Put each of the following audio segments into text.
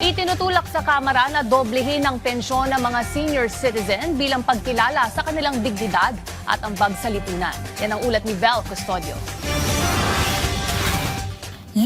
Itinutulak sa Kamara na doblehin ang pensyon ng mga senior citizen bilang pagkilala sa kanilang dignidad at ambag sa lipunan. Yan ang ulat ni Vel Custodio. 12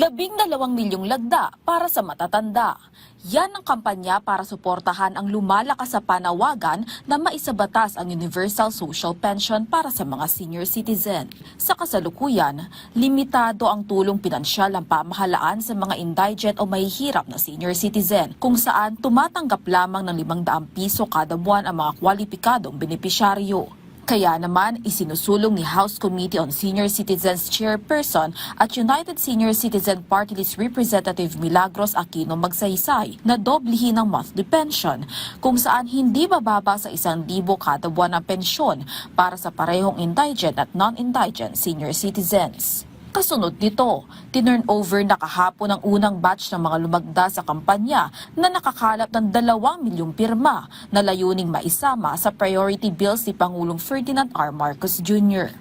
milyong lagda para sa matatanda. Yan ang kampanya para suportahan ang lumalakas sa panawagan na maisabatas ang Universal Social Pension para sa mga senior citizen. Sa kasalukuyan, limitado ang tulong pinansyal ng pamahalaan sa mga indigent o mahihirap na senior citizen, kung saan tumatanggap lamang ng 500 piso kada buwan ang mga kwalipikadong benepisyaryo. Kaya naman, isinusulong ni House Committee on Senior Citizens Chairperson at United Senior Citizen Party List Representative Milagros Aquino magsaysay na doblehin ang monthly pension, kung saan hindi bababa sa 1,000 kada buwan ang pensyon para sa parehong indigent at non-indigent senior citizens. Kasunod nito, tinurn over na kahapon ang unang batch ng mga lumagda sa kampanya na nakakalap ng 2 milyong pirma na layuning maisama sa priority bills ni Pangulong Ferdinand R. Marcos Jr.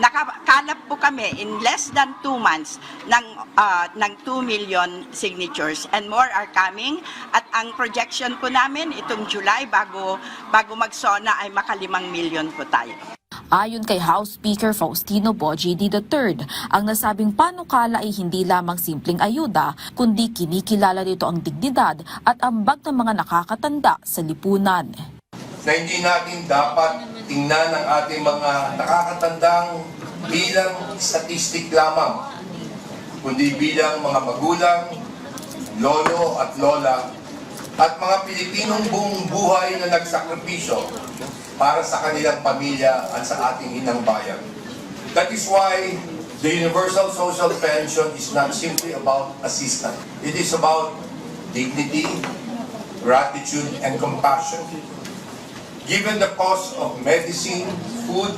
Nakakalap po kami in less than 2 months ng 2 million signatures and more are coming, at ang projection po namin itong July bago mag-SONA ay maka 5 million po tayo. Ayon kay House Speaker Faustino Bogie III, ang nasabing panukala ay hindi lamang simpleng ayuda, kundi kinikilala nito ang dignidad at ambag ng mga nakakatanda sa lipunan. Na hindi natin dapat tingnan ang ating mga nakakatandang bilang statistik lamang, kundi bilang mga magulang, lolo at lola, at mga Pilipinong buong buhay na nagsakripisyo para sa kanilang pamilya at sa ating inang bayan. That is why the Universal Social Pension is not simply about assistance. It is about dignity, gratitude, and compassion. Given the cost of medicine, food,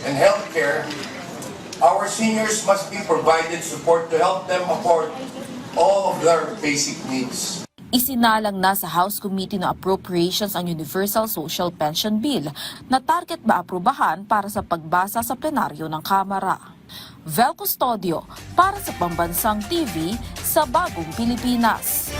and healthcare, our seniors must be provided support to help them afford all of their basic needs. Isinalang na sa House Committee on Appropriations ang Universal Social Pension Bill na target maaprubahan para sa pagbasa sa plenaryo ng Kamara. Vel Custodio para sa Pambansang TV sa Bagong Pilipinas.